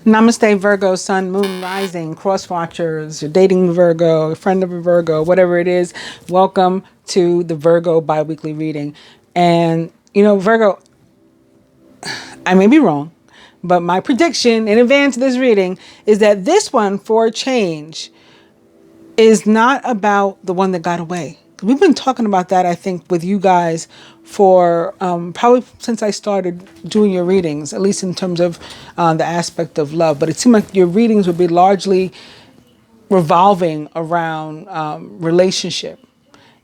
Namaste, Virgo, Sun, Moon, Rising, Cross Watchers, you're dating Virgo, a friend of a Virgo, whatever it is. Welcome to the Virgo Biweekly reading. And, you know, Virgo, I may be wrong, but my prediction in advance of this reading is that this one, for a change, is not about the one that got away. We've been talking about that, I think, with you guys for probably since I started doing your readings, at least in terms of the aspect of love. But it seemed like your readings would be largely revolving around relationship.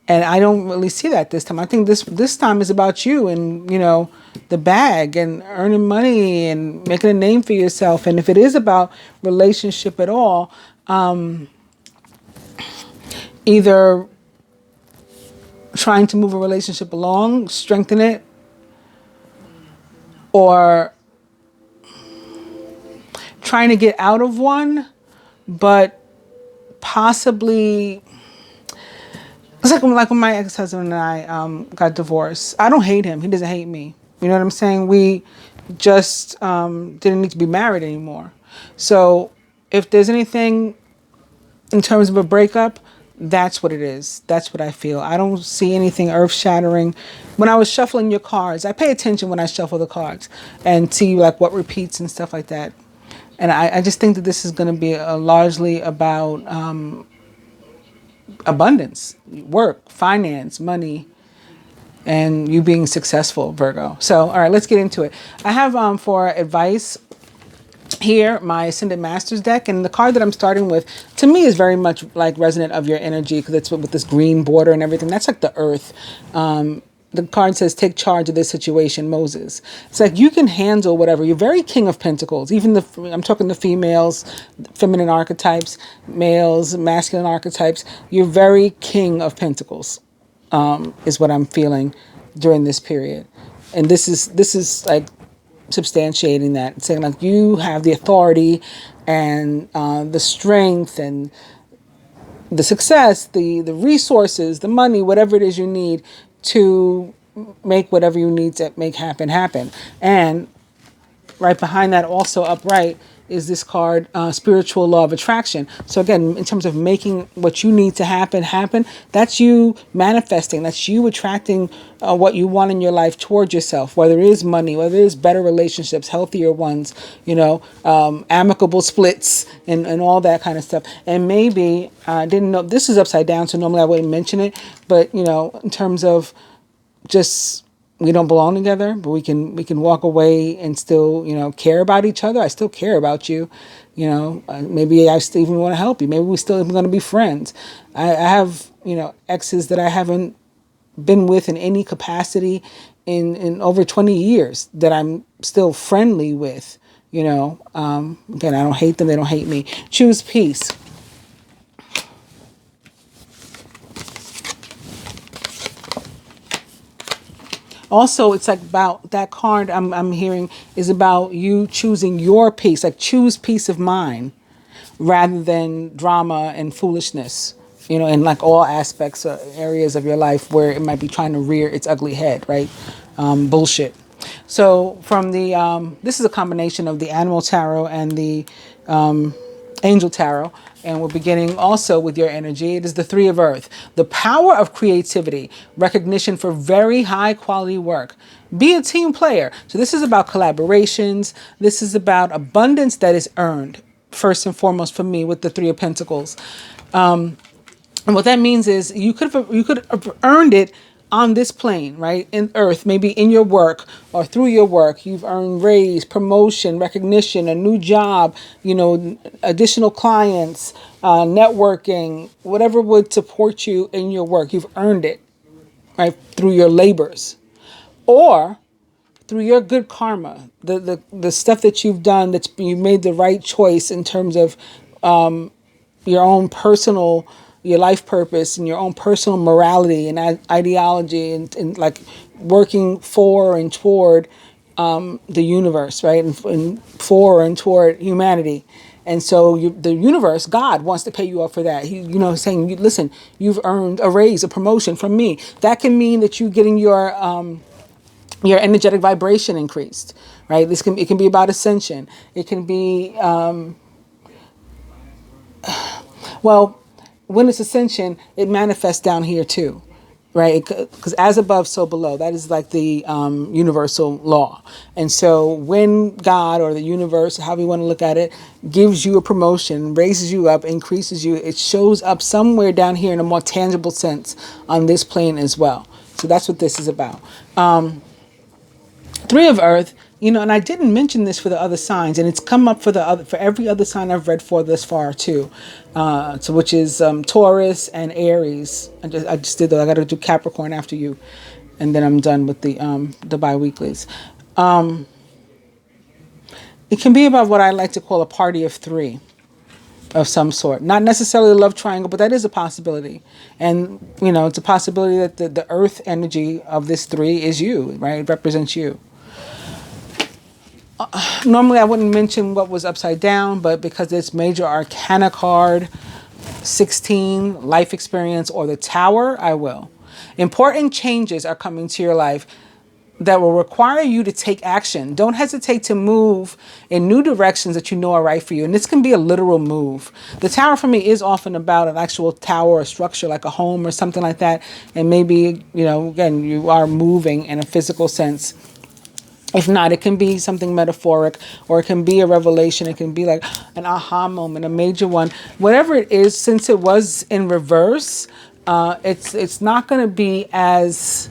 And I don't really see that this time. I think this time is about you and, you know, the bag and earning money and making a name for yourself. And if it is about relationship at all, either trying to move a relationship along, strengthen it, or trying to get out of one, but possibly, it's like when my ex-husband and I got divorced. I don't hate him. He doesn't hate me. You know what I'm saying? We just didn't need to be married anymore. So if there's anything in terms of a breakup, that's what it is. That's what I feel. I don't see anything earth-shattering. When I was shuffling your cards, I pay attention when I shuffle the cards and see like what repeats and stuff like that. And I just think that this is going to be largely about abundance, work, finance, money, and you being successful, Virgo. So, all right, let's get into it. I have for advice here my Ascended Masters deck, and the card that I'm starting with to me is very much like resonant of your energy because it's with this green border and everything. That's like the earth. The card says, take charge of this situation, Moses. It's like you can handle whatever. You're very King of Pentacles. Even I'm talking to females, feminine archetypes, males, masculine archetypes. You're very King of Pentacles, is what I'm feeling during this period. And this is like substantiating that. It's saying like you have the authority and the strength and the success, the resources, the money, whatever it is you need to make whatever you need to make happen. And right behind that, also upright, is this card, spiritual law of attraction. So again, in terms of making what you need to happen, that's you manifesting, that's you attracting what you want in your life towards yourself, whether it is money, whether it is better relationships, healthier ones, you know, amicable splits and all that kind of stuff. And maybe, I didn't know, this is upside down, so normally I wouldn't mention it, but you know, in terms of just, we don't belong together, but we can walk away and still, you know, care about each other. I still care about you, you know. Maybe I still even want to help you. Maybe we're still even going to be friends. I have, you know, exes that I haven't been with in any capacity in over 20 years that I'm still friendly with, you know. Again, I don't hate them. They don't hate me. Choose peace. Also, it's like about that card I'm hearing is about you choosing your peace, like choose peace of mind rather than drama and foolishness, you know, in like all aspects or areas of your life where it might be trying to rear its ugly head, right? Bullshit. So from the, this is a combination of the Animal Tarot and the Angel Tarot. And we're beginning also with your energy. It is the Three of Earth. The power of creativity, recognition for very high quality work. Be a team player. So this is about collaborations. This is about abundance that is earned, first and foremost for me with the Three of Pentacles. And what that means is you could have earned it on this plane, right? In earth, maybe in your work or through your work, you've earned raise, promotion, recognition, a new job, you know, additional clients, networking, whatever would support you in your work. You've earned it, right? Through your labors or through your good karma, the stuff that you've done, that you made the right choice in terms of your own personal, your life purpose and your own personal morality and ideology and like working for and toward the universe, right? And for and toward humanity. And so the universe, God, wants to pay you up for that. He, you know, saying, listen, you've earned a raise, a promotion from me. That can mean that you're getting your your energetic vibration increased, right? It can be about ascension. It can be, well, when it's ascension, it manifests down here too, right? Because as above, so below. That is like the universal law. And so when God or the universe, however you want to look at it, gives you a promotion, raises you up, increases you, it shows up somewhere down here in a more tangible sense on this plane as well. So that's what this is about. Three of Earth, and I didn't mention this for the other signs, and it's come up for every other sign I've read for thus far too. So which is Taurus and Aries. I just did that. I got to do Capricorn after you, and then I'm done with the biweeklies. It can be about what I like to call a party of three of some sort. Not necessarily a love triangle, but that is a possibility. And, it's a possibility that the earth energy of this three is you, right? It represents you. Normally I wouldn't mention what was upside down, but because it's major arcana card 16, life experience, or the tower, I will. Important changes are coming to your life that will require you to take action. Don't hesitate to move in new directions that you know are right for you. And this can be a literal move. The tower for me is often about an actual tower or structure like a home or something like that. And maybe, again, you are moving in a physical sense. If not, it can be something metaphoric, or it can be a revelation. It can be like an aha moment, a major one. Whatever it is, since it was in reverse, it's not going to be as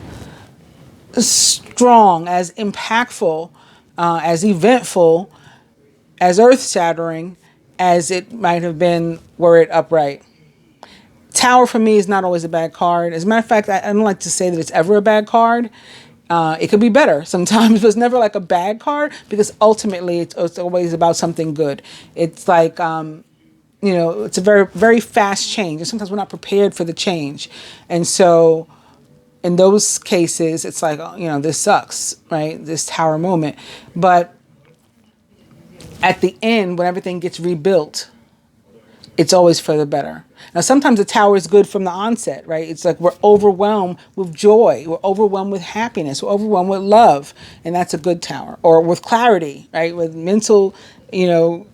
strong, as impactful, as eventful, as earth-shattering as it might have been were it upright. Tower for me is not always a bad card. As a matter of fact, I don't like to say that it's ever a bad card. It could be better sometimes, but it's never like a bad card, because ultimately it's always about something good. It's like, it's a very, very fast change. And sometimes we're not prepared for the change. And so in those cases, it's like, this sucks, right? This tower moment. But at the end, when everything gets rebuilt, it's always for the better. Now, sometimes the tower is good from the onset, right? It's like we're overwhelmed with joy. We're overwhelmed with happiness. We're overwhelmed with love. And that's a good tower. Or with clarity, right? With mental, a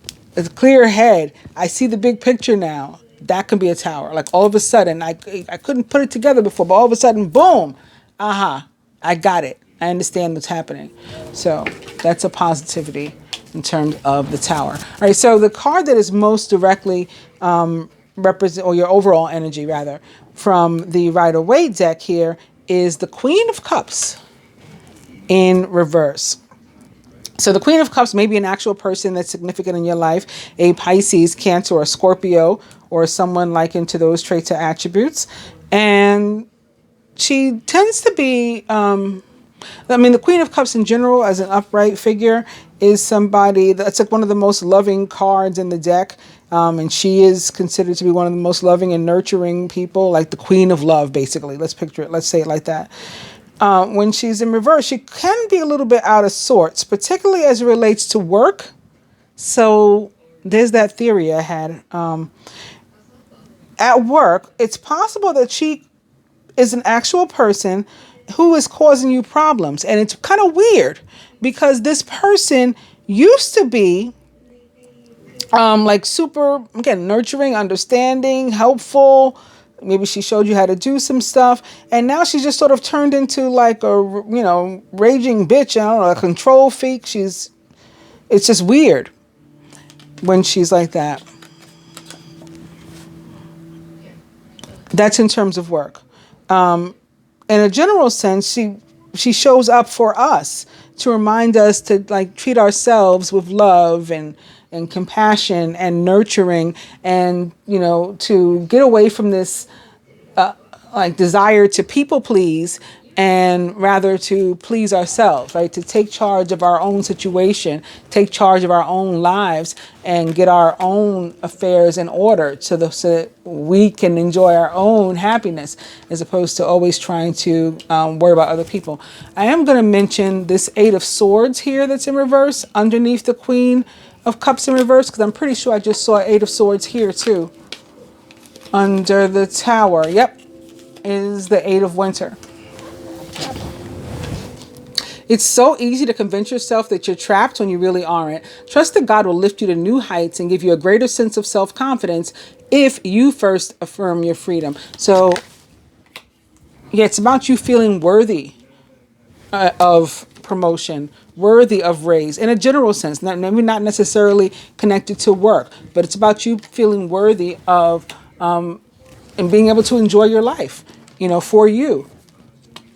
clear head. I see the big picture now. That can be a tower. Like all of a sudden, I couldn't put it together before, but all of a sudden, boom, aha, I got it. I understand what's happening. So that's a positivity in terms of the tower. All right, so the card that is most directly represent, or your overall energy rather, from the Rider-Waite deck here is the Queen of Cups in reverse. So the Queen of Cups may be an actual person that's significant in your life, a Pisces, Cancer, or Scorpio, or someone likened to those traits or attributes. And she tends to be, the Queen of Cups in general as an upright figure is somebody that's like one of the most loving cards in the deck. And she is considered to be one of the most loving and nurturing people, like the Queen of Love, basically. Let's picture it. Let's say it like that. When she's in reverse, she can be a little bit out of sorts, particularly as it relates to work. So there's that theory I had. At work, it's possible that she is an actual person who is causing you problems. And it's kind of weird because this person used to be like super, again, nurturing, understanding, helpful. Maybe she showed you how to do some stuff. And now she's just sort of turned into like a, raging bitch, a control freak. It's just weird when she's like that. That's in terms of work. In a general sense, she shows up for us to remind us to like treat ourselves with love and compassion and nurturing, and to get away from this desire to people please, and rather to please ourselves, right? To take charge of our own situation, take charge of our own lives, and get our own affairs in order so that we can enjoy our own happiness, as opposed to always trying to worry about other people. I am going to mention this Eight of Swords here that's in reverse underneath the Queen of Cups in reverse, because I'm pretty sure I just saw Eight of Swords here too. Under the Tower, yep, is the Eight of Winter. It's so easy to convince yourself that you're trapped when you really aren't. Trust that God will lift you to new heights and give you a greater sense of self-confidence if you first affirm your freedom. So, yeah, it's about you feeling worthy of promotion, worthy of raise in a general sense, maybe not necessarily connected to work, but it's about you feeling worthy of and being able to enjoy your life, for you,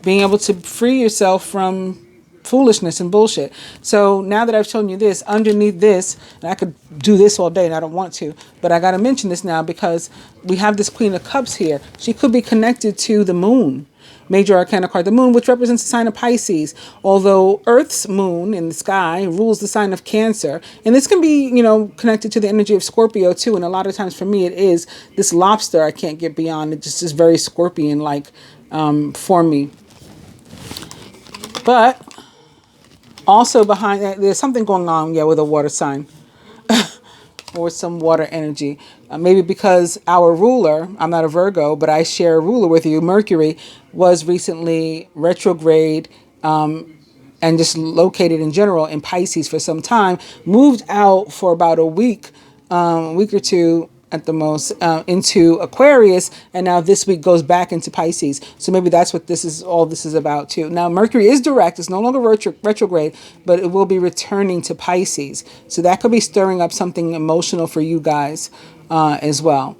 being able to free yourself from foolishness and bullshit. So now that I've shown you this, underneath this, and I could do this all day and I don't want to, but I got to mention this now because we have this Queen of Cups here. She could be connected to the moon. Major Arcana card, the moon, which represents the sign of Pisces, although Earth's moon in the sky rules the sign of Cancer. And this can be, connected to the energy of Scorpio too. And a lot of times for me, it is this lobster I can't get beyond. It just is very scorpion-like for me. But also behind that, there's something going on, with a water sign. Or some water energy. Maybe because our ruler, I'm not a Virgo, but I share a ruler with you, Mercury, was recently retrograde and just located in general in Pisces for some time, moved out for about a week or two at the most, into Aquarius, and now this week goes back into Pisces. So maybe that's what this is about too. Now Mercury is direct, it's no longer retrograde, but it will be returning to Pisces. So that could be stirring up something emotional for you guys as well.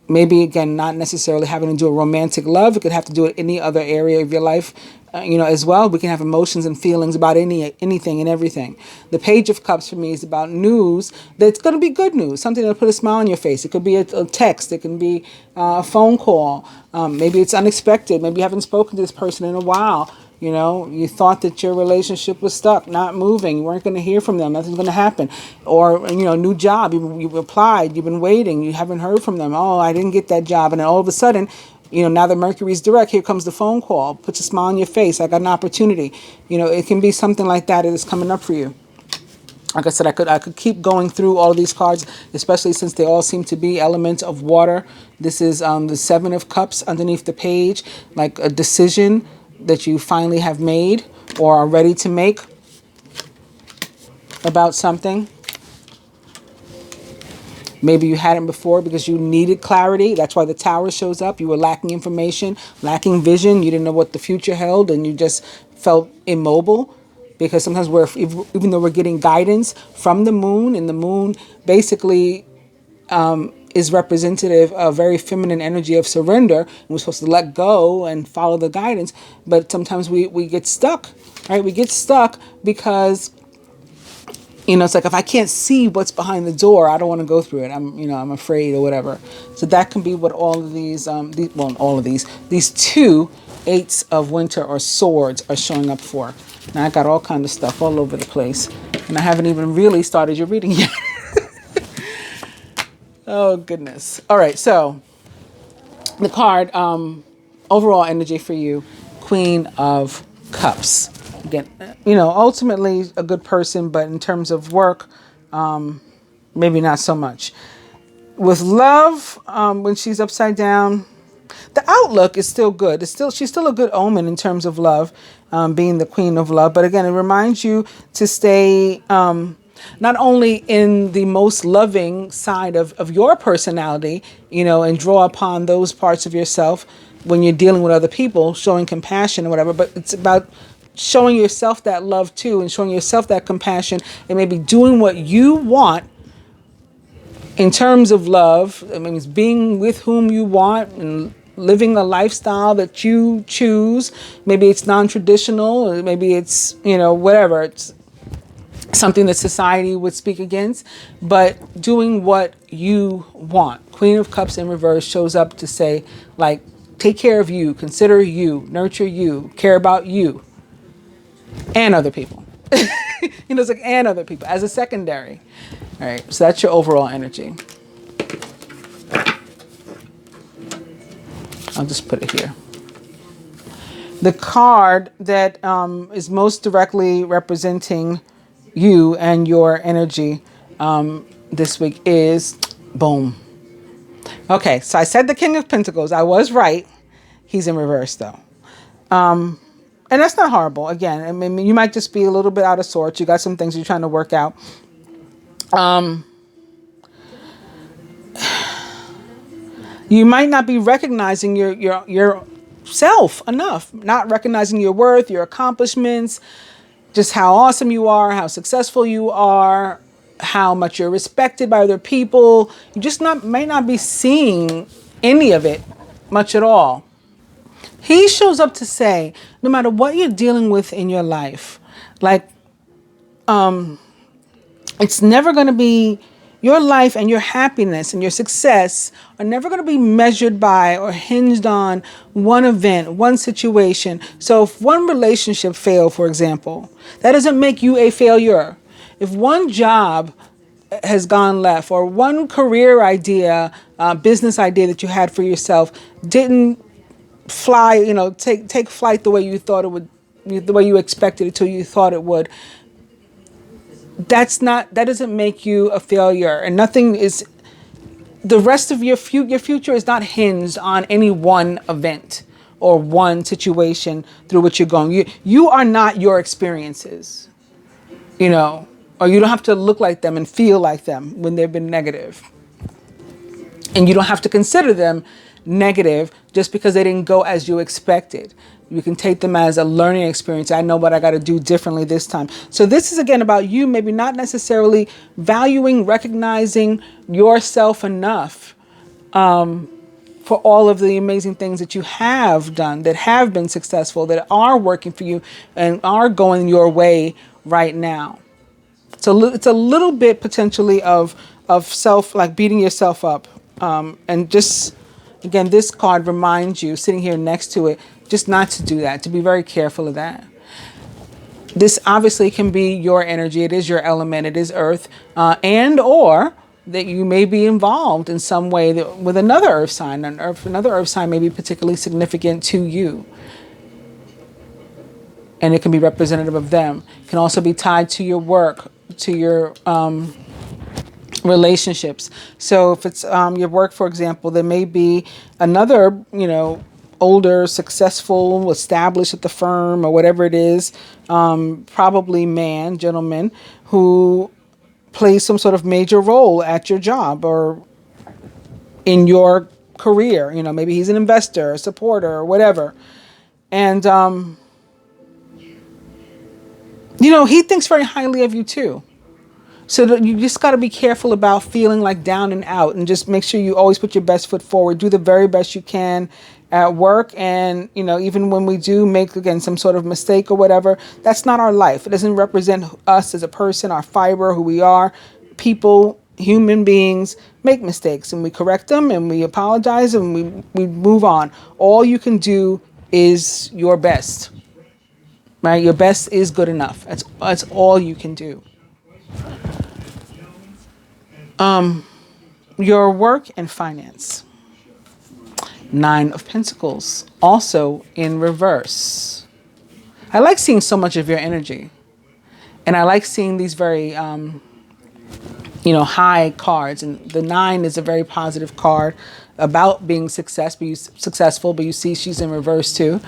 Maybe, again, not necessarily having to do a romantic love. It could have to do with any other area of your life, as well. We can have emotions and feelings about anything and everything. The Page of Cups for me is about news that's going to be good news, something that'll put a smile on your face. It could be a text. It can be a phone call. Maybe it's unexpected. Maybe you haven't spoken to this person in a while. You thought that your relationship was stuck, not moving. You weren't going to hear from them. Nothing's going to happen. Or, new job. You applied. You've been waiting. You haven't heard from them. Oh, I didn't get that job. And then all of a sudden, now that Mercury's direct, here comes the phone call. Puts a smile on your face. I got an opportunity. It can be something like that is coming up for you. Like I said, I could keep going through all of these cards, especially since they all seem to be elements of water. This is the Seven of Cups underneath the page, like a decision that you finally have made or are ready to make about something. Maybe you hadn't before because you needed clarity. That's why the Tower shows up. You were lacking information, lacking vision. You didn't know what the future held and you just felt immobile. Because sometimes even though we're getting guidance from the moon, and the moon basically is representative of very feminine energy of surrender. And we're supposed to let go and follow the guidance. But sometimes we get stuck, right? We get stuck because, it's like if I can't see what's behind the door, I don't want to go through it. I'm afraid or whatever. So that can be what all of these two Eights of Winter or swords are showing up for. Now I got all kinds of stuff all over the place. And I haven't even really started your reading yet. Oh, goodness. All right, so the card, overall energy for you, Queen of Cups. Again, ultimately a good person, but in terms of work, maybe not so much. With love, when she's upside down, the outlook is still good. She's still a good omen in terms of love, being the Queen of Love. But again, it reminds you to stay not only in the most loving side of your personality, and draw upon those parts of yourself when you're dealing with other people, showing compassion or whatever, but it's about showing yourself that love too and showing yourself that compassion and maybe doing what you want in terms of love. I mean, it's being with whom you want and living a lifestyle that you choose. Maybe it's non-traditional, maybe it's, whatever. It's something that society would speak against, but doing what you want. Queen of Cups in reverse shows up to say, like, take care of you, consider you, nurture you, care about you and other people. It's like, and other people as a secondary. All right, so that's your overall energy. I'll just put it here. The card that is most directly representing you and your energy this week is, boom. Okay, so I said the King of Pentacles. I was right. He's in reverse though. And that's not horrible. Again, I mean, you might just be a little bit out of sorts. You got some things you're trying to work out. You might not be recognizing your self enough, not recognizing your worth, your accomplishments, just how awesome you are, how successful you are, how much you're respected by other people. You just may not be seeing any of it much at all. He shows up to say, no matter what you're dealing with in your life, like, it's never going to be, your life and your happiness and your success are never going to be measured by or hinged on one event, one situation. So if one relationship failed, for example, that doesn't make you a failure. If one job has gone left, or one career idea, business idea that you had for yourself didn't fly, take flight the way you thought it would, the way you expected it to, you thought it would, that doesn't make you a failure. And nothing is, the rest of your future is not hinged on any one event or one situation through which you're going. You are not your experiences, or you don't have to look like them and feel like them when they've been negative. And you don't have to consider them negative just because they didn't go as you expected. You can take them as a learning experience. I know what I got to do differently this time. So this is, again, about you maybe not necessarily valuing, recognizing yourself enough for all of the amazing things that you have done, that have been successful, that are working for you and are going your way right now. So it's a little bit potentially of self, like beating yourself up. And just, again, this card reminds you, sitting here next to it, just not to do that, to be very careful of that. This obviously can be your energy. It is your element. It is earth, and or that you may be involved in some way with another earth sign. Another earth sign may be particularly significant to you. And it can be representative of them. It can also be tied to your work, to your relationships. So if it's your work, for example, there may be another, older, successful, established at the firm or whatever it is, probably gentleman, who plays some sort of major role at your job or in your career. Maybe he's an investor, a supporter, or whatever. And, he thinks very highly of you too. So you just got to be careful about feeling like down and out, and just make sure you always put your best foot forward. Do the very best you can at work. And, even when we do make, again, some sort of mistake or whatever, that's not our life. It doesn't represent us as a person, our fiber, who we are. People, human beings, make mistakes, and we correct them, and we apologize, and we move on. All you can do is your best, right? Your best is good enough. That's all you can do. Your work and finance. 9 of Pentacles, also in reverse. I like seeing so much of your energy. And I like seeing these very, high cards. And the 9 is a very positive card about being successful, but you see she's in reverse too.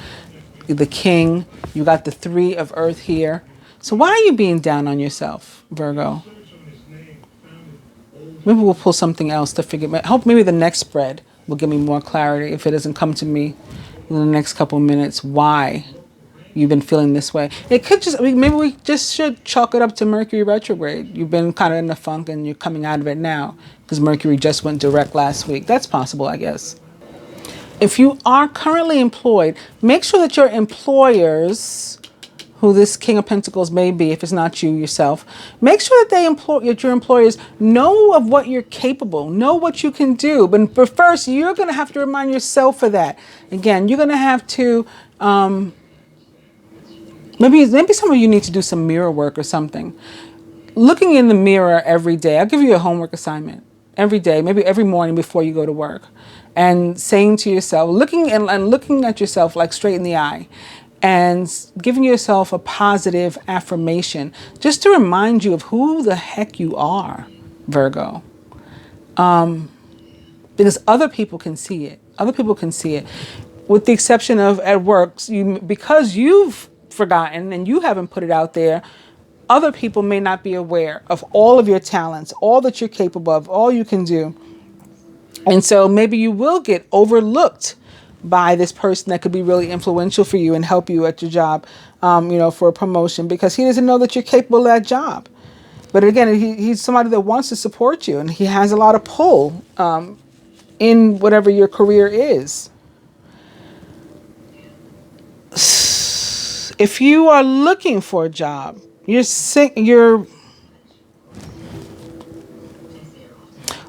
The King, you got the 3 of Earth here. So why are you being down on yourself, Virgo? Maybe we'll pull something else to figure out. Hope maybe the next spread will give me more clarity if it doesn't come to me in the next couple of minutes why you've been feeling this way. It could just, maybe we just should chalk it up to Mercury retrograde. You've been kind of in the funk and you're coming out of it now because Mercury just went direct last week. That's possible, I guess. If you are currently employed, make sure that your employers, who this King of Pentacles may be, if it's not you yourself, make sure that your employers know of what you're capable, know what you can do. But first, you're going to have to remind yourself of that. Again, you're going to have to, maybe some of you need to do some mirror work or something. Looking in the mirror every day, I'll give you a homework assignment every day, maybe every morning before you go to work, and saying to yourself, looking at yourself like straight in the eye, and giving yourself a positive affirmation just to remind you of who the heck you are, Virgo. Because other people can see it. Other people can see it. With the exception of at work, because you've forgotten and you haven't put it out there, other people may not be aware of all of your talents, all that you're capable of, all you can do. And so maybe you will get overlooked by this person that could be really influential for you and help you at your job, for a promotion, because he doesn't know that you're capable of that job. But again, he's somebody that wants to support you, and he has a lot of pull in whatever your career is. If you are looking for a job, you're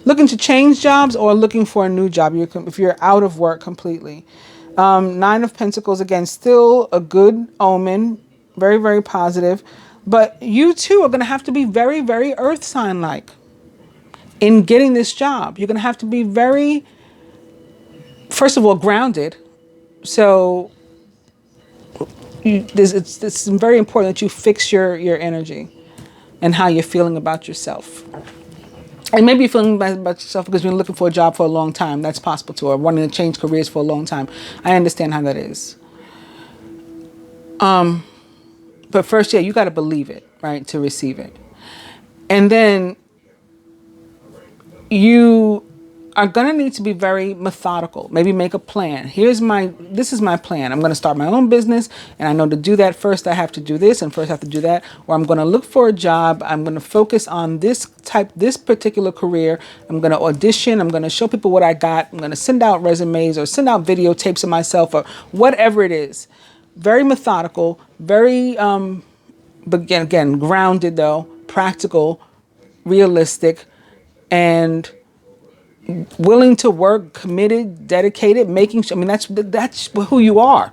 looking to change jobs or looking for a new job, if you're out of work completely. Nine of Pentacles, again, still a good omen, very, very positive. But you too are going to have to be very, very earth sign-like in getting this job. You're going to have to be very, first of all, grounded. So it's very important that you fix your energy and how you're feeling about yourself. And maybe you're feeling bad about yourself because you're looking for a job for a long time. That's possible too. Or wanting to change careers for a long time. I understand how that is. But first, you got to believe it, right, to receive it. And then you are going to need to be very methodical. Maybe make a plan. This is my plan. I'm going to start my own business. And I know to do that, first I have to do this and first I have to do that. Or I'm going to look for a job. I'm going to focus on this particular career. I'm going to audition. I'm going to show people what I got. I'm going to send out resumes or send out videotapes of myself or whatever it is. Very methodical, very, but again, grounded though, practical, realistic, and willing to work, committed, dedicated, making sure, that's who you are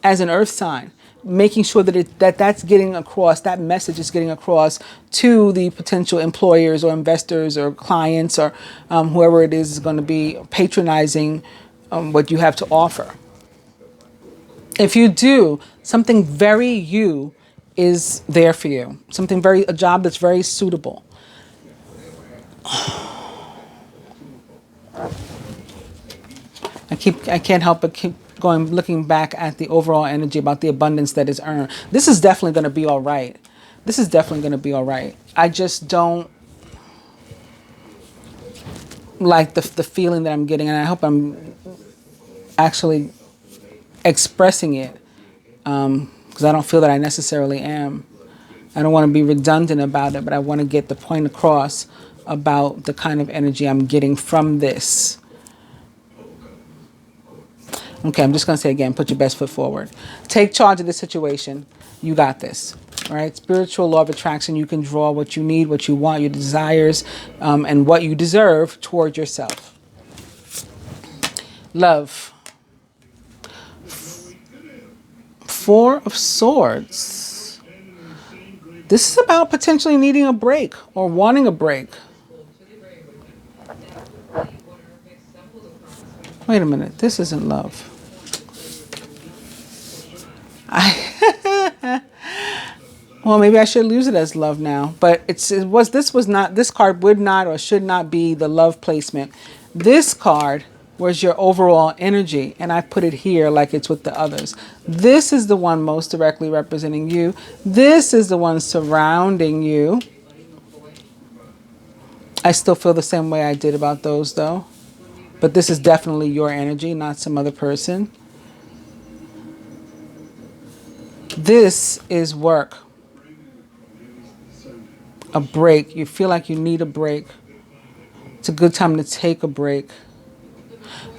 as an earth sign, making sure that that's getting across, that message is getting across to the potential employers or investors or clients or whoever it is going to be patronizing what you have to offer. If you do, something very you is there for you. A job that's very suitable. I can't help but keep looking back at the overall energy about the abundance that is earned. This is definitely going to be all right. I just don't like the feeling that I'm getting, and I hope I'm actually expressing it, because I don't feel that I necessarily am. I don't want to be redundant about it, but I want to get the point across about the kind of energy I'm getting from this. Okay, I'm just going to say again, put your best foot forward. Take charge of the situation. You got this. All right, spiritual law of attraction. You can draw what you need, what you want, your desires, and what you deserve toward yourself. Love. Four of Swords. This is about potentially needing a break or wanting a break. Wait a minute. This isn't love. Well, maybe I should use it as love now. But this card would not or should not be the love placement. This card was your overall energy, and I put it here like it's with the others. This is the one most directly representing you. This is the one surrounding you. I still feel the same way I did about those though. But this is definitely your energy, not some other person. This is work. A break. You feel like you need a break. It's a good time to take a break.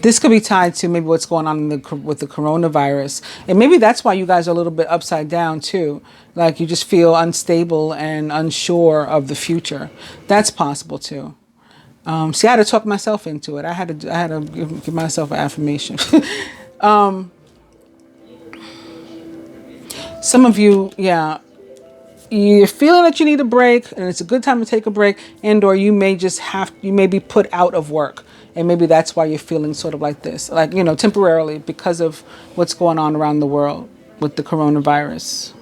This could be tied to maybe what's going on with the coronavirus. And maybe that's why you guys are a little bit upside down too. Like you just feel unstable and unsure of the future. That's possible too. See, I had to talk myself into it. I had to give myself an affirmation. Some of you, you're feeling that you need a break and it's a good time to take a break, and or you may be put out of work. And maybe that's why you're feeling sort of like this, like, temporarily because of what's going on around the world with the coronavirus.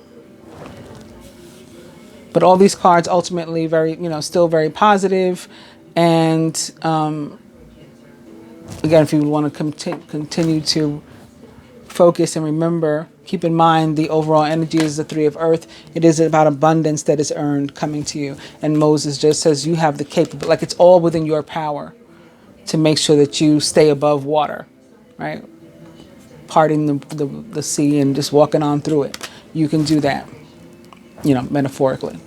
But all these cards ultimately still very positive. And again, if you want to continue to focus and remember Keep in mind the overall energy is the Three of Earth. It is about abundance that is earned coming to you. And Moses just says you have the capability, like it's all within your power to make sure that you stay above water, right? Parting the sea and just walking on through it. You can do that, you know, metaphorically.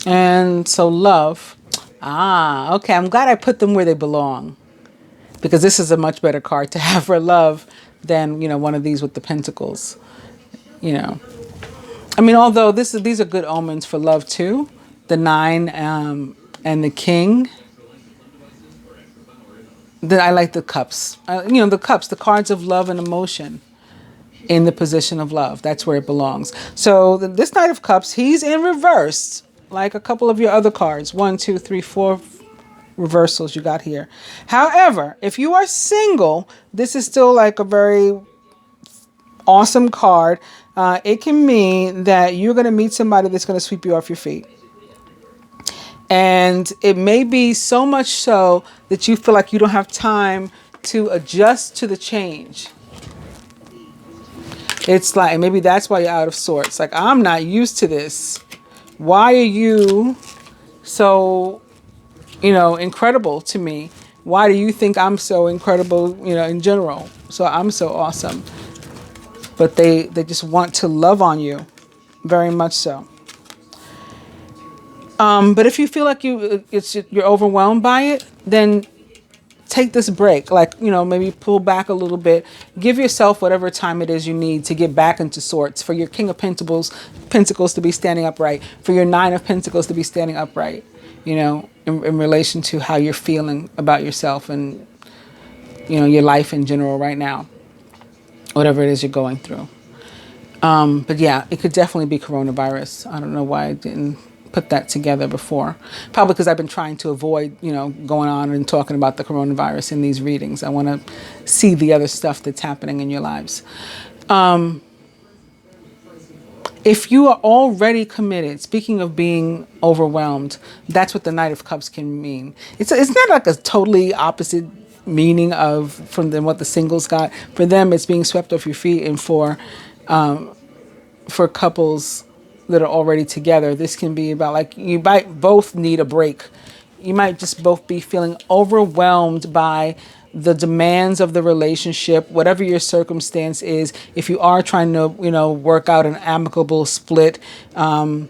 And so love. Okay. I'm glad I put them where they belong, because this is a much better card to have for love than, you know, one of these with the pentacles, you know. I mean, although these are good omens for love too. The 9 and the King. Then I like the cups. You know, the cups, the cards of love and emotion in the position of love. That's where it belongs. So this Knight of Cups, he's in reverse, like a couple of your other cards. 1, 2, 3, 4 reversals you got here. However, if you are single, this is still like a very awesome card. It can mean that you're going to meet somebody that's going to sweep you off your feet. And it may be so much so that you feel like you don't have time to adjust to the change. It's like, maybe that's why you're out of sorts. Like, I'm not used to this. Why are you so, you know, incredible to me? Why do you think I'm so incredible, you know, in general? So I'm so awesome. But they just want to love on you, very much so. But if you feel like you're overwhelmed by it, then take this break. Like, you know, maybe pull back a little bit. Give yourself whatever time it is you need to get back into sorts. For your King of Pentacles to be standing upright. For your 9 of Pentacles to be standing upright. You know, in relation to how you're feeling about yourself and, you know, your life in general right now. Whatever it is you're going through. But yeah, it could definitely be coronavirus. I don't know why I didn't put that together before. Probably because I've been trying to avoid, you know, going on and talking about the coronavirus in these readings. I want to see the other stuff that's happening in your lives. If you are already committed, speaking of being overwhelmed, that's what the Knight of Cups can mean. It's not like a totally opposite meaning of from them what the singles got. For them, it's being swept off your feet, and for couples that are already together, this can be about, like, you might both need a break. You might just both be feeling overwhelmed by the demands of the relationship, whatever your circumstance is. If you are trying to, you know, work out an amicable split, or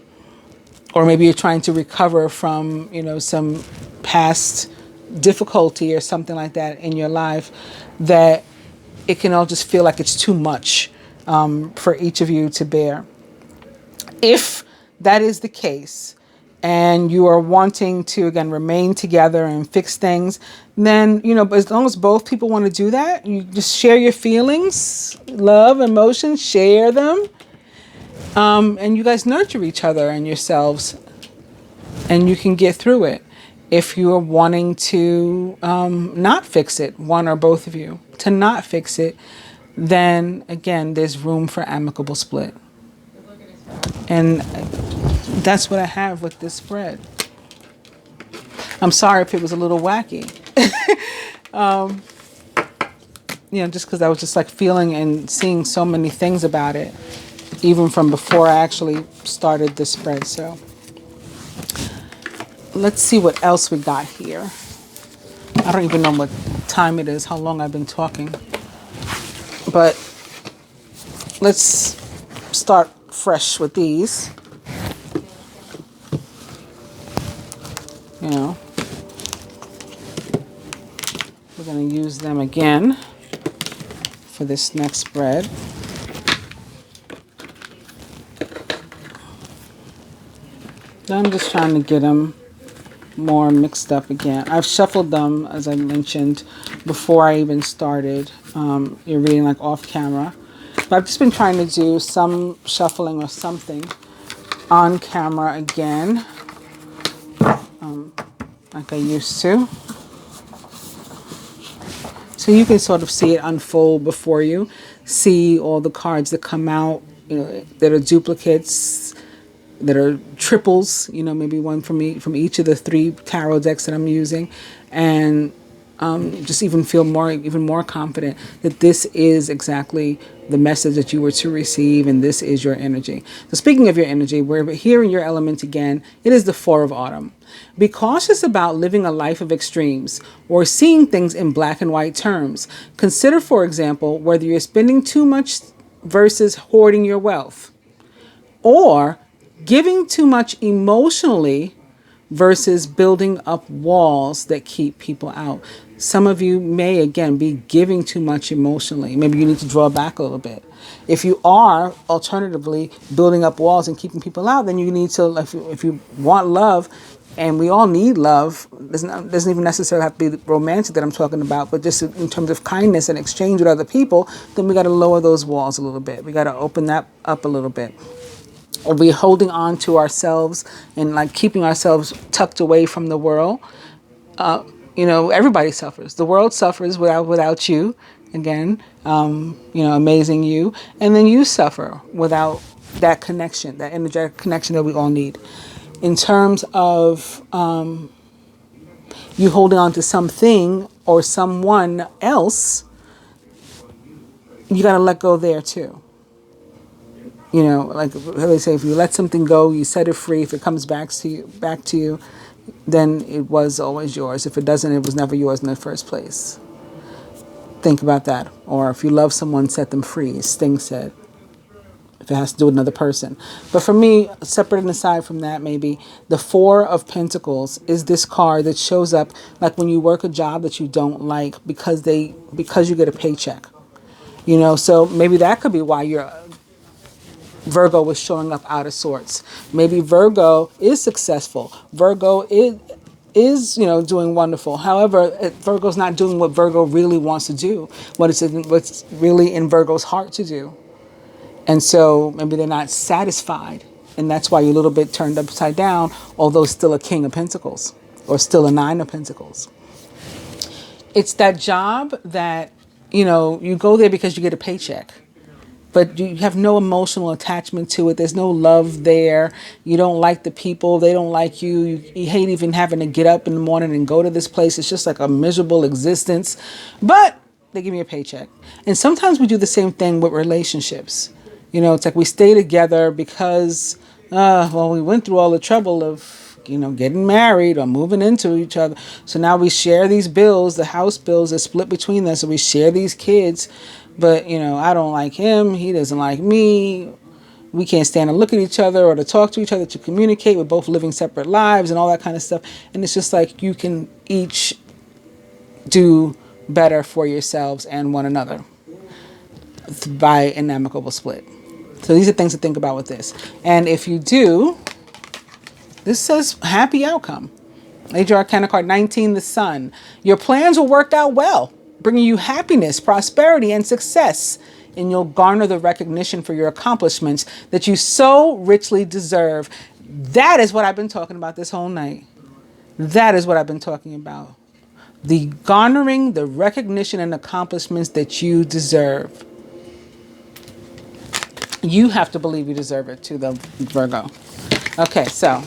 maybe you're trying to recover from, you know, some past difficulty or something like that in your life, that it can all just feel like it's too much for each of you to bear. If that is the case, and you are wanting to, again, remain together and fix things, then, you know, as long as both people want to do that, you just share your feelings, love, emotions, share them, and you guys nurture each other and yourselves, and you can get through it. If you are wanting to not fix it, one or both of you, to not fix it, then, again, there's room for amicable split. And that's what I have with this spread. I'm sorry if it was a little wacky. You know, just because I was just like feeling and seeing so many things about it, even from before I actually started this spread. So let's see what else we got here. I don't even know what time it is, how long I've been talking. But let's start fresh with these. You know, we're going to use them again for this next spread. I'm just trying to get them more mixed up again. I've shuffled them, as I mentioned, before I even started. You're reading like off camera. But I've just been trying to do some shuffling or something on camera again, like I used to. So you can sort of see it unfold before you. See all the cards that come out, you know, that are duplicates, that are triples, you know, maybe one from each of the 3 tarot decks that I'm using. And just even feel even more confident that this is exactly the message that you were to receive, and this is your energy. So speaking of your energy, we're here in your element again. It is the 4 of autumn. Be cautious about living a life of extremes or seeing things in black and white terms. Consider, for example, whether you're spending too much versus hoarding your wealth, or giving too much emotionally versus building up walls that keep people out. Some of you may, again, be giving too much emotionally. Maybe you need to draw back a little bit. If you are, alternatively, building up walls and keeping people out, then you need to, if you want love, and we all need love, doesn't even necessarily have to be romantic that I'm talking about, but just in terms of kindness and exchange with other people, then we got to lower those walls a little bit. We got to open that up a little bit. Or be holding on to ourselves and like keeping ourselves tucked away from the world. Everybody suffers. The world suffers without you, again, amazing you. And then you suffer without that connection, that energetic connection that we all need. In terms of you holding on to something or someone else, you got to let go there too. Like they say, if you let something go, you set it free. If it comes back to you, then it was always yours. If it doesn't, it was never yours in the first place. Think about that. Or if you love someone, set them free. Sting said. If it has to do with another person. But for me, separate and aside from that, maybe the 4 of Pentacles is this card that shows up like when you work a job that you don't like because you get a paycheck. So maybe that could be why your Virgo was showing up out of sorts. Maybe Virgo is successful. Virgo is doing wonderful. However, Virgo's not doing what Virgo really wants to do. What's really in Virgo's heart to do. And so maybe they're not satisfied. And that's why you're a little bit turned upside down, although still a King of Pentacles or still a 9 of Pentacles. It's that job that, you go there because you get a paycheck. But you have no emotional attachment to it. There's no love there. You don't like the people. They don't like you. You hate even having to get up in the morning and go to this place. It's just like a miserable existence. But they give me a paycheck. And sometimes we do the same thing with relationships. It's like we stay together because, we went through all the trouble of, getting married or moving into each other. So now we share these bills. The house bills are split between us. So we share these kids. But, I don't like him. He doesn't like me. We can't stand to look at each other or to talk to each other, to communicate. We're both living separate lives and all that kind of stuff. And it's just like you can each do better for yourselves and one another by an amicable split. So these are things to think about with this. And if you do, this says happy outcome. Major Arcana card 19, the Sun. Your plans will work out well, bringing you happiness, prosperity, and success. And you'll garner the recognition for your accomplishments that you so richly deserve. That is what I've been talking about this whole night. That is what I've been talking about. The garnering the recognition and accomplishments that you deserve. You have to believe you deserve it too, though, Virgo. Okay, so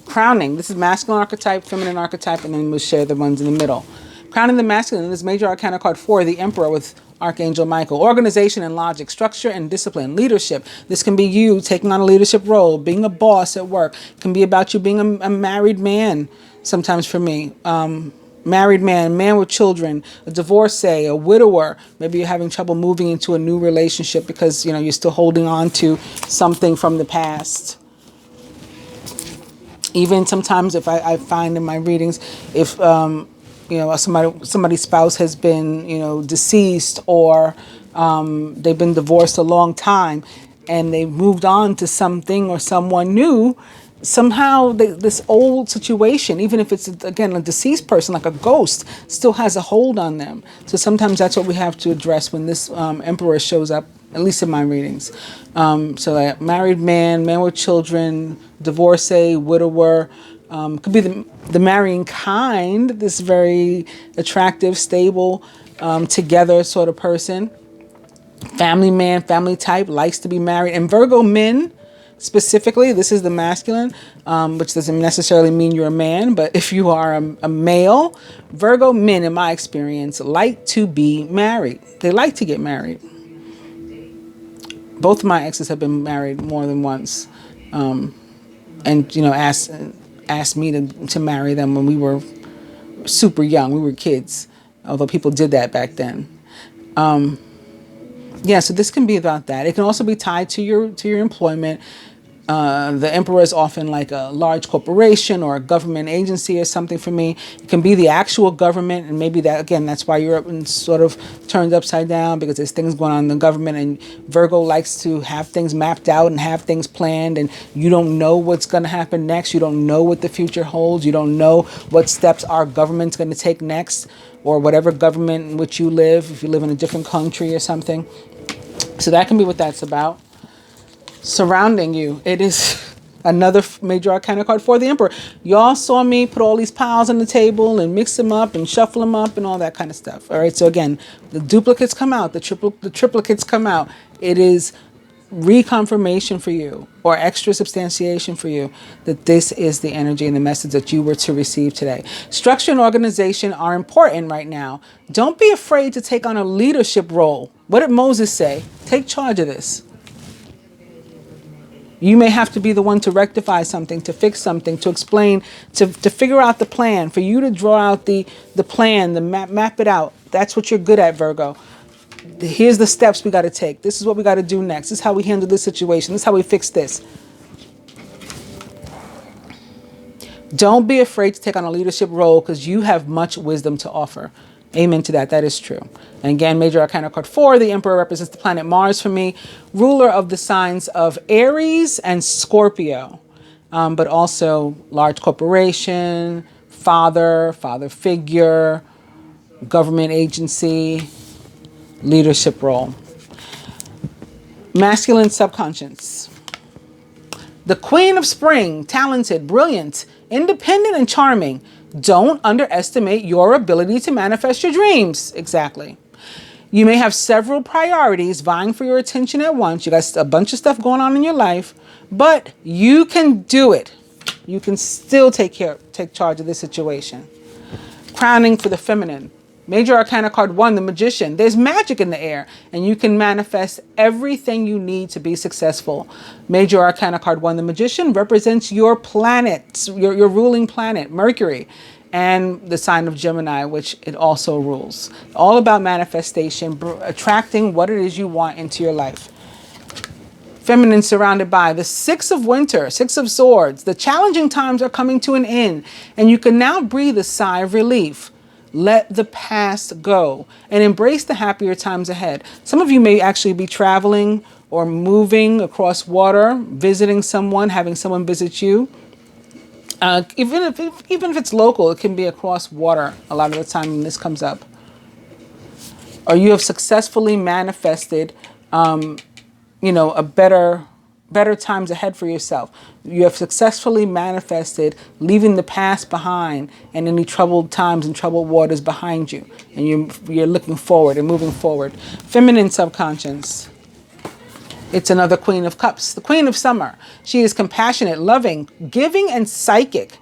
crowning. This is masculine archetype, feminine archetype, and then we'll share the ones in the middle. Crowning the masculine, this Major Arcana card 4, the Emperor with Archangel Michael. Organization and logic, structure and discipline, leadership. This can be you taking on a leadership role, being a boss at work. It can be about you being a married man, sometimes for me. Married man with children, a divorcee, a widower. Maybe you're having trouble moving into a new relationship because, you're still holding on to something from the past. Even sometimes if I find in my readings, if somebody's spouse has been, deceased or they've been divorced a long time and they've moved on to something or someone new, somehow this old situation, even if it's, again, a deceased person, like a ghost, still has a hold on them. So sometimes that's what we have to address when this Emperor shows up, at least in my readings. So married man with children, divorcee, widower, could be the marrying kind, this very attractive, stable, together sort of person. Family man, family type, likes to be married. And Virgo men, specifically, this is the masculine, which doesn't necessarily mean you're a man, but if you are a male, Virgo men, in my experience, like to be married. They like to get married. Both of my exes have been married more than once, and, you know, asked me to marry them when we were super young. We were kids, although people did that back then. Yeah, so this can be about that. It can also be tied to your employment. The emperor is often like a large corporation or a government agency or something for me. It can be the actual government, and maybe that, again, that's why you're sort of turned upside down, because there's things going on in the government, and Virgo likes to have things mapped out and have things planned, and you don't know what's going to happen next. You don't know what the future holds. You don't know what steps our government's going to take next, or whatever government in which you live, if you live in a different country or something. So that can be what that's about. Surrounding you, it is another major arcana card for the emperor. Y'all saw me put all these piles on the table and mix them up and shuffle them up and all that kind of stuff. All right, so again, the duplicates come out, the triplicates come out. It is reconfirmation for you, or extra substantiation for you, that this is the energy and the message that you were to receive today. Structure and organization are important right now. Don't be afraid to take on a leadership role. What did Moses say? Take charge of this. You may have to be the one to rectify something, to fix something, to explain, to figure out the plan, for you to draw out the plan, the map it out. That's what you're good at, Virgo. Here's the steps we got to take. This is what we got to do next. This is how we handle this situation. This is how we fix this. Don't be afraid to take on a leadership role, because you have much wisdom to offer. Amen to that. That is true. And again, major arcana card 4, the emperor represents the planet Mars for me, ruler of the signs of Aries and Scorpio, but also large corporation, father figure, government agency, leadership role. Masculine subconscious. The queen of spring, talented, brilliant, independent, and charming. Don't underestimate your ability to manifest your dreams. Exactly. You may have several priorities vying for your attention at once. You got a bunch of stuff going on in your life, but you can do it. You can still take charge of this situation. Crowning for the feminine. Major arcana card 1, the magician. There's magic in the air, and you can manifest everything you need to be successful. Major arcana card 1, the magician, represents your planets, your ruling planet, Mercury, and the sign of Gemini, which it also rules. All about manifestation, attracting what it is you want into your life. Feminine surrounded by the 6 of winter, 6 of swords. The challenging times are coming to an end, and you can now breathe a sigh of relief. Let the past go and embrace the happier times ahead. Some of you may actually be traveling or moving across water, visiting someone, having someone visit you. Even if it's local, it can be across water a lot of the time when this comes up. Or you have successfully manifested, a better times ahead for yourself. You have successfully manifested leaving the past behind and any troubled times and troubled waters behind you. And you're looking forward and moving forward. Feminine subconscious. It's another Queen of Cups, the Queen of Summer. She is compassionate, loving, giving, and psychic.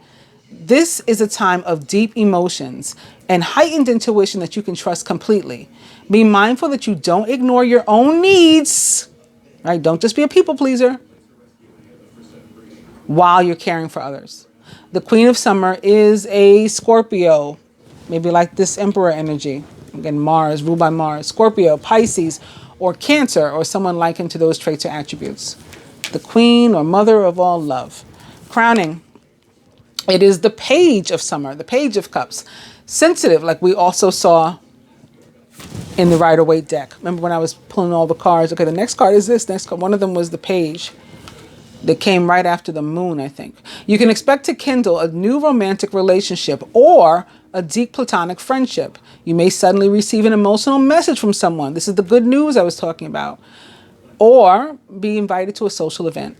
This is a time of deep emotions and heightened intuition that you can trust completely. Be mindful that you don't ignore your own needs. Right? Don't just be a people pleaser while you're caring for others. The Queen of Summer is a Scorpio, maybe like this Emperor energy. Again, Mars, ruled by Mars. Scorpio, Pisces, or Cancer, or someone likened to those traits or attributes. The Queen or Mother of all love. Crowning. It is the Page of Summer, the Page of Cups. Sensitive, like we also saw in the Rider-Waite deck. Remember when I was pulling all the cards? Okay, the next card is this. Next card. One of them was the Page. That came right after the Moon, I think. You can expect to kindle a new romantic relationship or a deep platonic friendship. You may suddenly receive an emotional message from someone. This is the good news I was talking about. Or be invited to a social event.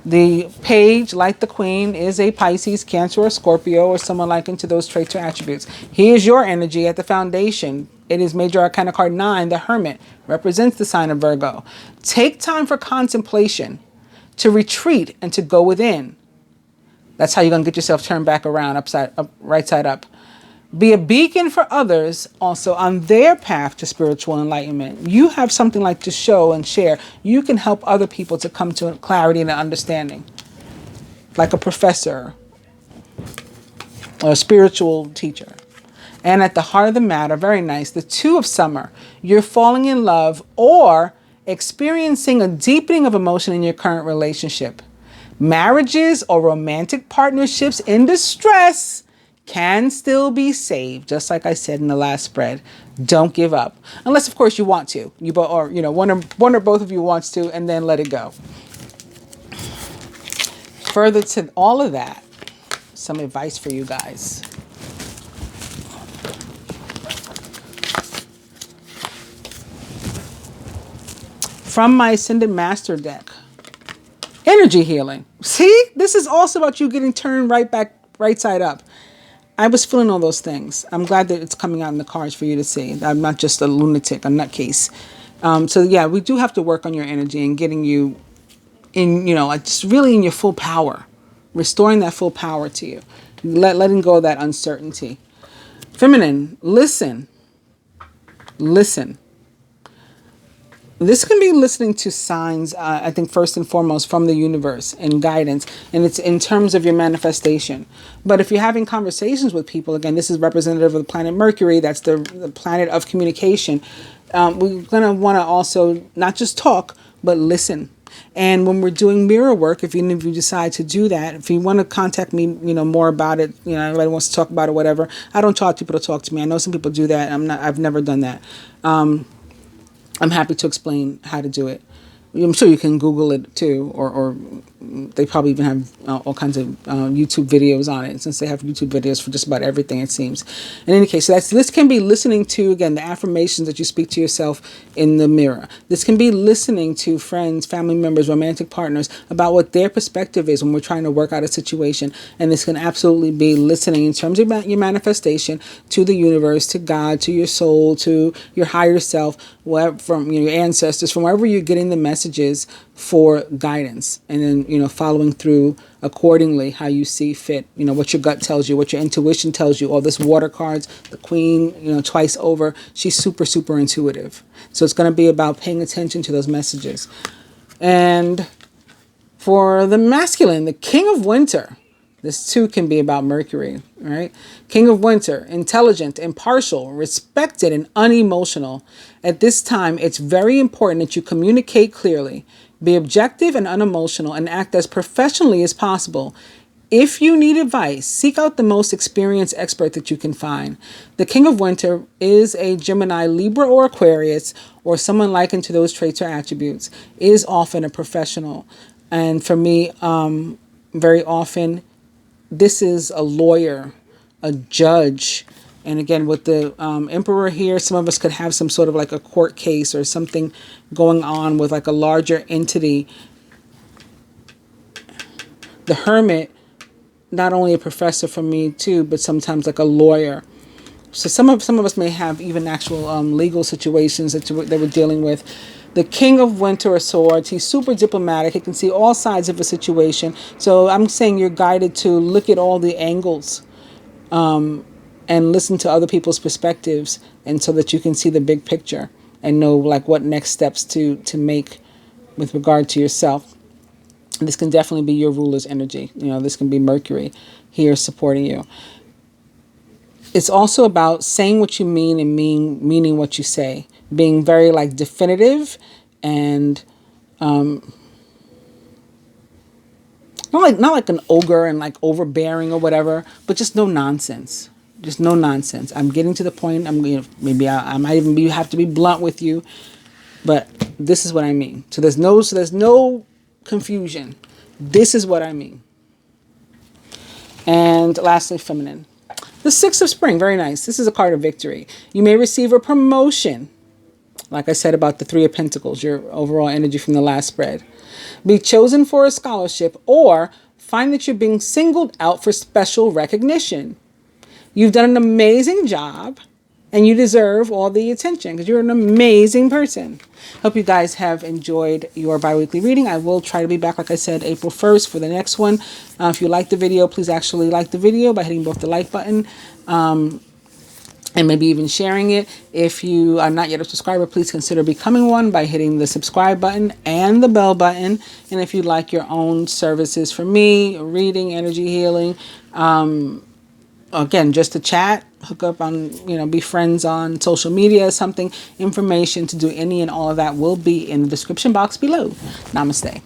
The Page, like the Queen, is a Pisces, Cancer, or Scorpio, or someone likened to those traits or attributes. Here's your energy at the foundation. It is Major Arcana card 9, the Hermit, represents the sign of Virgo. Take time for contemplation. to retreat and to go within. That's how you're going to get yourself turned back around, right side up. Be a beacon for others also on their path to spiritual enlightenment. You have something like to show and share. You can help other people to come to clarity and understanding. Like a professor or a spiritual teacher. And at the heart of the matter, very nice, the Two of Summer. You're falling in love or experiencing a deepening of emotion in your current relationship. Marriages or romantic partnerships in distress can still be saved, just like I said in the last spread. Don't give up, unless of course you want to. One or both of you wants to, and then let it go. Further to all of that, some advice for you guys. From my Ascended Master deck, energy healing. See, this is also about you getting turned right side up. I was feeling all those things. I'm glad that it's coming out in the cards for you to see. I'm not just a lunatic, a nutcase. So yeah, we do have to work on your energy and getting you in, like just really in your full power, restoring that full power to you, letting go of that uncertainty. Feminine, listen. This can be listening to signs, I think first and foremost from the universe and guidance, and it's in terms of your manifestation. But if you're having conversations with people, again, this is representative of the planet Mercury, that's the planet of communication. We're going to want to also not just talk, but listen. And when we're doing mirror work, if you decide to do that, if you want to contact me, more about it, everybody wants to talk about it, whatever. I don't talk to people to talk to me. I know some people do that. I've never done that. I'm happy to explain how to do it. I'm sure you can Google it too, or they probably even have all kinds of YouTube videos on it, since they have YouTube videos for just about everything, it seems. In any case, so this can be listening to, again, the affirmations that you speak to yourself in the mirror. This can be listening to friends, family members, romantic partners about what their perspective is when we're trying to work out a situation. And this can absolutely be listening in terms of your manifestation to the universe, to God, to your soul, to your higher self, from your ancestors, from wherever you're getting the messages for guidance, and then following through accordingly how you see fit, what your gut tells you, what your intuition tells you. All this water cards, the Queen, twice over, she's super intuitive, so it's going to be about paying attention to those messages. And for the masculine, the King of Winter, this too can be about Mercury, right? King of Winter, intelligent, impartial, respected, and unemotional. At this time, it's very important that you communicate clearly, be objective and unemotional, and act as professionally as possible. If you need advice, seek out the most experienced expert that you can find. The King of Winter is a Gemini, Libra, or Aquarius, or someone likened to those traits or attributes, is often a professional. And for me, very often, this is a lawyer, a judge. And again, with the Emperor here, some of us could have some sort of like a court case or something going on with like a larger entity. The Hermit, not only a professor for me too, but sometimes like a lawyer. So some of us may have even actual legal situations that we're dealing with. The King of Winter of Swords, he's super diplomatic. He can see all sides of a situation. So I'm saying you're guided to look at all the angles and listen to other people's perspectives, and so that you can see the big picture and know like what next steps to make with regard to yourself. This can definitely be your ruler's energy. This can be Mercury here supporting you. It's also about saying what you mean and meaning what you say. Being very like definitive and not like an ogre and like overbearing or whatever, but just no nonsense. Just no nonsense. I'm getting to the point. I might even have to be blunt with you, but this is what I mean. So there's no confusion. This is what I mean. And lastly, feminine. The Six of Spring, very nice. This is a card of victory. You may receive a promotion. Like I said about the Three of Pentacles, your overall energy from the last spread. Be chosen for a scholarship, or find that you're being singled out for special recognition. You've done an amazing job And you deserve all the attention because you're an amazing person. Hope you guys have enjoyed your bi-weekly reading. I will try to be back, like I said, April 1st for the next one. If you like the video, please actually like the video by hitting both the like button and maybe even sharing it. If you are not yet a subscriber, please consider becoming one by hitting the subscribe button and the bell button. And if you'd like your own services from me, reading, energy healing, again, just to chat, hook up on, be friends on social media, something, information to do any and all of that will be in the description box below. Namaste.